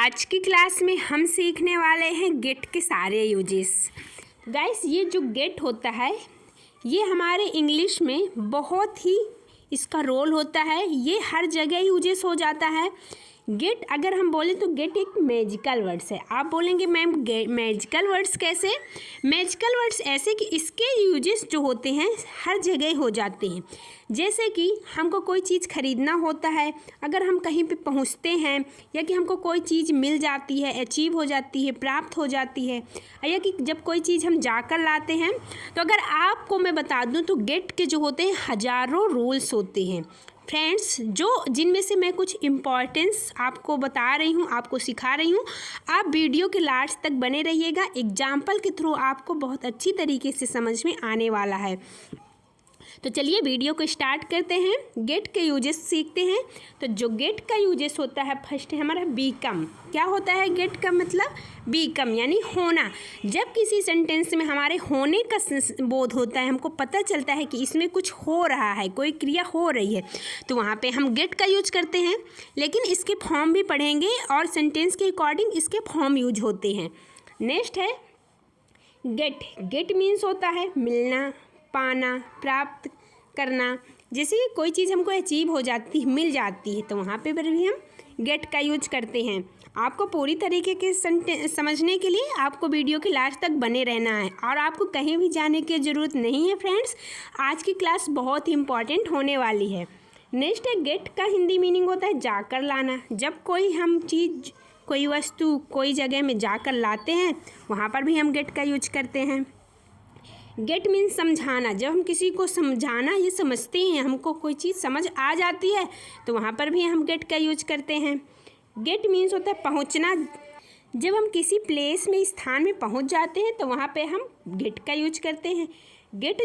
आज की क्लास में हम सीखने वाले हैं गेट के सारे यूजेस। गाइस, ये जो गेट होता है ये हमारे इंग्लिश में बहुत ही इसका रोल होता है। ये हर जगह यूजेस हो जाता है। गेट अगर हम बोलें तो गेट एक मैजिकल वर्ड्स है। आप बोलेंगे मैम मैजिकल वर्ड्स कैसे? मैजिकल वर्ड्स ऐसे कि इसके यूजेस जो होते हैं हर जगह हो जाते हैं। जैसे कि हमको कोई चीज़ ख़रीदना होता है, अगर हम कहीं पे पहुंचते हैं या कि हमको कोई चीज़ मिल जाती है, अचीव हो जाती है, प्राप्त हो जाती है, या कि जब कोई चीज़ हम जाकर लाते हैं। तो अगर आपको मैं बता दूं तो गेट के जो होते हैं हज़ारों रूल्स होते हैं फ्रेंड्स, जो जिनमें से मैं कुछ इम्पॉर्टेंस आपको बता रही हूँ, आपको सिखा रही हूँ। आप वीडियो के लास्ट तक बने रहिएगा। एग्जाम्पल के थ्रू आपको बहुत अच्छी तरीके से समझ में आने वाला है। तो चलिए वीडियो को स्टार्ट करते हैं। गेट के यूजेस सीखते हैं। तो जो गेट का यूजेस होता है फर्स्ट है हमारा बीकम। क्या होता है गेट का मतलब? बीकम यानी होना। जब किसी सेंटेंस में हमारे होने का बोध होता है, हमको पता चलता है कि इसमें कुछ हो रहा है, कोई क्रिया हो रही है, तो वहाँ पे हम गेट का यूज करते हैं। लेकिन इसके फॉर्म भी पढ़ेंगे और सेंटेंस के अकॉर्डिंग इसके फॉर्म यूज होते हैं। नेक्स्ट है गेट। गेट मीन्स होता है मिलना, पाना, प्राप्त करना। जैसे कोई चीज़ हमको अचीव हो जाती है, मिल जाती है, तो वहाँ पे भी हम गेट का यूज करते हैं। आपको पूरी तरीके के समझने के लिए आपको वीडियो के लास्ट तक बने रहना है और आपको कहीं भी जाने की ज़रूरत नहीं है फ्रेंड्स। आज की क्लास बहुत ही इम्पॉर्टेंट होने वाली है। नेक्स्ट है गेट का हिंदी मीनिंग होता है जाकर लाना। जब कोई हम चीज़, कोई वस्तु कोई जगह में जाकर लाते हैं, वहाँ पर भी हम गेट का यूज करते हैं। गेट मीन्स समझाना। जब हम किसी को समझाना ये समझते हैं, हमको कोई चीज़ समझ आ जाती है, तो वहाँ पर भी हम गेट का यूज करते हैं। गेट मीन्स होता है पहुँचना। जब हम किसी प्लेस में, स्थान में पहुँच जाते हैं, तो वहाँ पे हम गेट का यूज करते हैं। गेट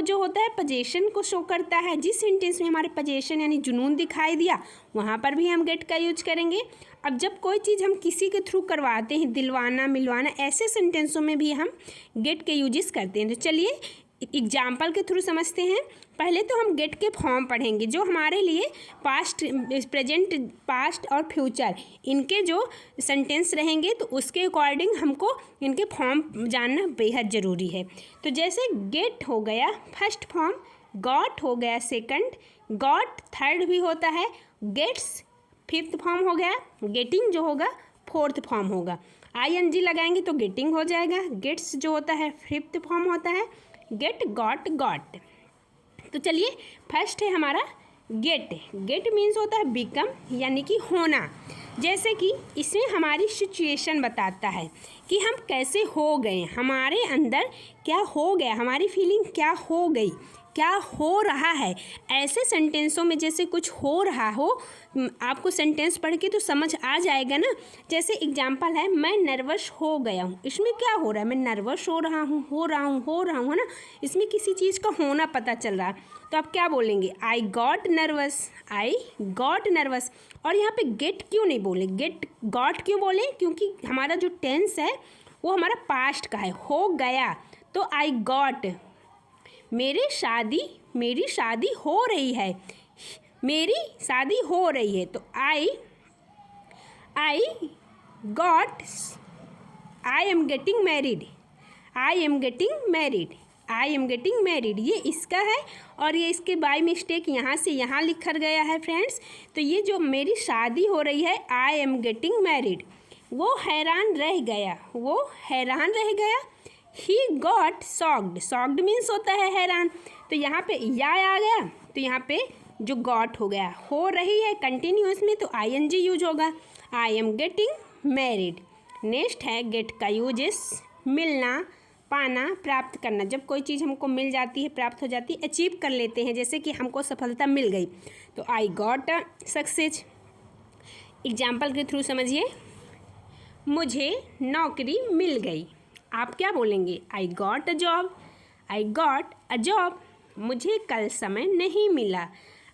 जो होता है पोजीशन को शो करता है। जिस सेंटेंस में हमारे पोजीशन यानी जुनून दिखाई दिया, वहाँ पर भी हम गेट का यूज करेंगे। अब जब कोई चीज़ हम किसी के थ्रू करवाते हैं, दिलवाना, मिलवाना, ऐसे सेंटेंसों में भी हम गेट के यूजेस करते हैं। तो चलिए एग्जाम्पल के थ्रू समझते हैं। पहले तो हम गेट के फॉर्म पढ़ेंगे, जो हमारे लिए पास्ट, प्रेजेंट, पास्ट और फ्यूचर इनके जो सेंटेंस रहेंगे, तो उसके अकॉर्डिंग हमको इनके फॉर्म जानना बेहद ज़रूरी है। तो जैसे गेट हो गया फर्स्ट फॉर्म, गॉट हो गया सेकंड, गॉट थर्ड भी होता है, गेट्स फिफ्थ फॉर्म हो गया, गेटिंग जो होगा फोर्थ फॉर्म होगा। ING लगाएंगे तो गेटिंग हो जाएगा। गेट्स जो होता है फिफ्थ फॉर्म होता है, गेट, गॉट, गॉट। तो चलिए फर्स्ट है हमारा गेट। गेट मीन्स होता है बिकम यानी कि होना। जैसे कि इसमें हमारी सिचुएशन बताता है कि हम कैसे हो गए, हमारे अंदर क्या हो गया, हमारी फीलिंग क्या हो गई, क्या हो रहा है। ऐसे सेंटेंसों में जैसे कुछ हो रहा हो, आपको सेंटेंस पढ़ के तो समझ आ जाएगा ना। जैसे एग्जांपल है मैं नर्वस हो गया हूँ। इसमें क्या हो रहा है? मैं नर्वस हो रहा हूँ, है ना। इसमें किसी चीज़ का होना पता चल रहा है। तो आप क्या बोलेंगे? I got nervous. और यहाँ पे गेट क्यों नहीं बोले, गेट गॉट क्यों बोले? क्योंकि हमारा जो टेंस है वो हमारा पास्ट का है, हो गया। तो आई गॉट, मेरी शादी हो रही है, मेरी शादी हो रही है। तो आई एम गेटिंग मैरिड। ये इसका है और ये इसके बाय मिस्टेक यहाँ से यहाँ लिखा गया है फ्रेंड्स। तो ये जो मेरी शादी हो रही है, आई एम गेटिंग मैरिड, वो हैरान रह गया। He got shocked मीन्स होता है हैरान। तो यहाँ पे या आ गया, तो यहाँ पे जो गॉट हो गया, हो रही है कंटिन्यूअस में, तो ING यूज होगा। I am getting married. Next है गेट का यूजेस मिलना, पाना, प्राप्त करना। जब कोई चीज़ हमको मिल जाती है, प्राप्त हो जाती है, अचीव कर लेते हैं, जैसे कि हमको सफलता मिल गई, तो आई गॉट सक्सेस। एग्जाम्पल के थ्रू समझिए। मुझे नौकरी मिल गई। आप क्या बोलेंगे? I got a job. मुझे कल समय नहीं मिला।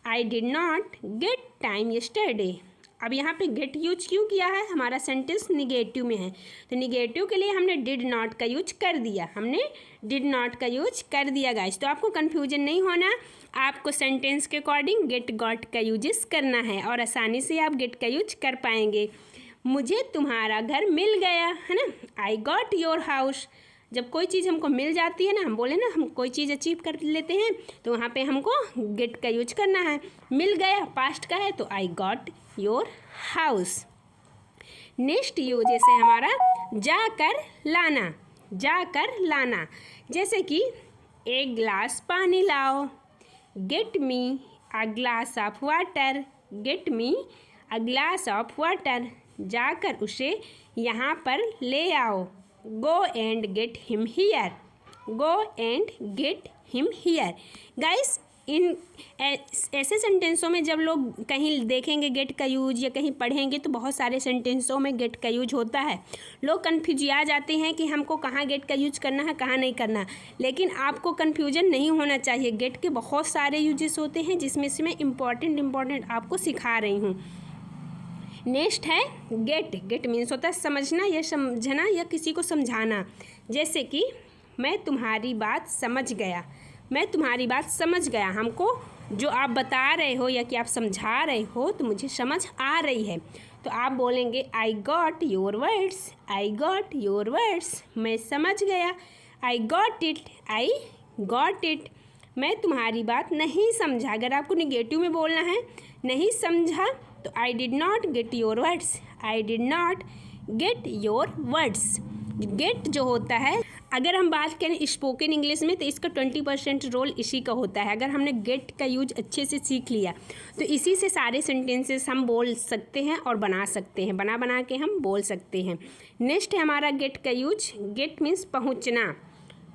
आई did not get time yesterday. अब यहाँ पे गेट यूज क्यों किया है? हमारा सेंटेंस निगेटिव में है, तो निगेटिव के लिए हमने डिड नॉट का यूज कर दिया। गाइस, तो आपको कन्फ्यूजन नहीं होना। आपको सेंटेंस के अकॉर्डिंग गेट गॉट का यूजेस करना है और आसानी से आप गेट का यूज कर पाएंगे। मुझे तुम्हारा घर मिल गया, है ना। I got your house. जब कोई चीज़ हमको मिल जाती है ना, हम बोले ना हम कोई चीज़ अचीव कर लेते हैं, तो वहाँ पे हमको गेट का यूज करना है। मिल गया पास्ट का है तो I got your house. Next use जैसे हमारा जाकर लाना, जाकर लाना। जैसे कि एक गिलास पानी लाओ, get me a glass of water, get me a glass of water. जाकर उसे यहाँ पर ले आओ, go and get him here, go and get him here. Guys in ऐसे सेंटेंसों में जब लोग कहीं देखेंगे गेट का यूज या कहीं पढ़ेंगे तो बहुत सारे सेंटेंसों में गेट का यूज होता है। लोग कन्फ्यूज आ जाते हैं कि हमको कहाँ गेट का यूज करना है, कहाँ नहीं करना। लेकिन आपको कन्फ्यूजन नहीं होना चाहिए। गेट के बहुत सारे यूजेस होते हैं जिसमें से मैं इम्पॉर्टेंट आपको सिखा रही हूँ। नेक्स्ट है गेट। गेट मीन्स होता है समझना या समझना या किसी को समझाना। जैसे कि मैं तुम्हारी बात समझ गया, मैं तुम्हारी बात समझ गया। हमको जो आप बता रहे हो या कि आप समझा रहे हो तो मुझे समझ आ रही है। तो आप बोलेंगे I got your words, I got your words. मैं समझ गया, I got it, I got it. मैं तुम्हारी बात नहीं समझा। अगर आपको निगेटिव में बोलना है, नहीं समझा, तो I did not get your words, I did not get your words. Get जो होता है, अगर हम बात करें स्पोकन इंग्लिश में तो इसका 20% रोल इसी का होता है। अगर हमने गेट का यूज अच्छे से सीख लिया तो इसी से सारे सेंटेंसेस हम बोल सकते हैं और बना सकते हैं, बना के हम बोल सकते हैं। नेक्स्ट है हमारा गेट का यूज। गेट मीन्स पहुंचना,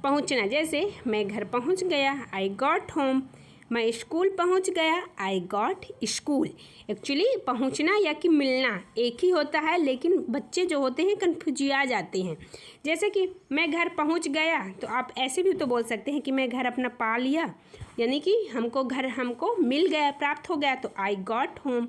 पहुंचना। जैसे मैं घर पहुंच गया, आई गॉट होम। मैं स्कूल पहुंच गया, आई गॉट स्कूल। एक्चुअली पहुंचना या कि मिलना एक ही होता है, लेकिन बच्चे जो होते हैं कन्फ्यूज आ जाते हैं। जैसे कि मैं घर पहुंच गया, तो आप ऐसे भी तो बोल सकते हैं कि मैं घर अपना पा लिया, यानी कि हमको घर हमको मिल गया, प्राप्त हो गया, तो आई गॉट होम।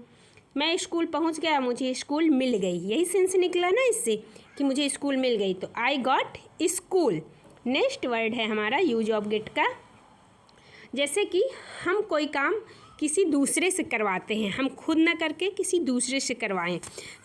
मैं स्कूल पहुंच गया, मुझे स्कूल मिल गई। यही सेंस निकला ना इससे कि मुझे स्कूल मिल गई, तो I got school. Next word है हमारा यूज ऑफ गेट का। जैसे कि हम कोई काम किसी दूसरे से करवाते हैं, हम खुद ना करके किसी दूसरे से करवाएं,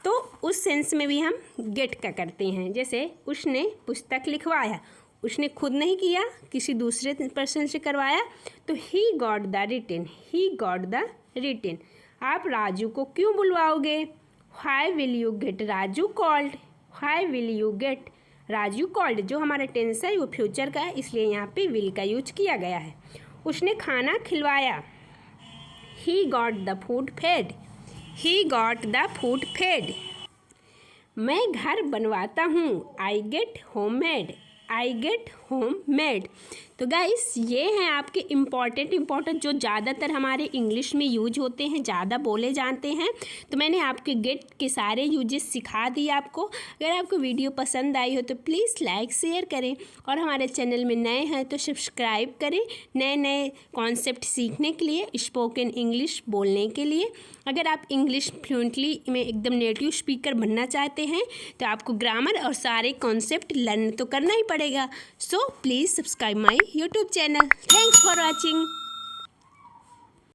तो उस सेंस में भी हम गेट का करते हैं। जैसे उसने पुस्तक लिखवाया, उसने खुद नहीं किया, किसी दूसरे पर्सन से करवाया, तो he got the written, he got the written. आप राजू को क्यों बुलवाओगे? Why will you get Raju called, why will you get Raju called. जो हमारा टेंस है वो फ्यूचर का है, इसलिए यहाँ पे विल का यूज किया गया है। उसने खाना खिलवाया, he got the food fed, he got the food fed. मैं घर बनवाता हूँ, I get home made, I get home made. तो गाइस ये हैं आपके इम्पॉर्टेंट जो ज़्यादातर हमारे इंग्लिश में यूज होते हैं, ज़्यादा बोले जाते हैं। तो मैंने आपके गेट के सारे यूजेस सिखा दिए आपको। अगर आपको वीडियो पसंद आई हो तो प्लीज़ लाइक शेयर करें, और हमारे चैनल में नए हैं तो सब्सक्राइब करें नए नए कॉन्सेप्ट सीखने के लिए, स्पोकन इंग्लिश बोलने के लिए। अगर आप इंग्लिश फ्लुएंटली में एकदम नेटिव स्पीकर बनना चाहते हैं तो आपको ग्रामर और सारे कॉन्सेप्ट लर्न तो करना ही पड़ेगा। So please subscribe my YouTube channel. Thanks for watching.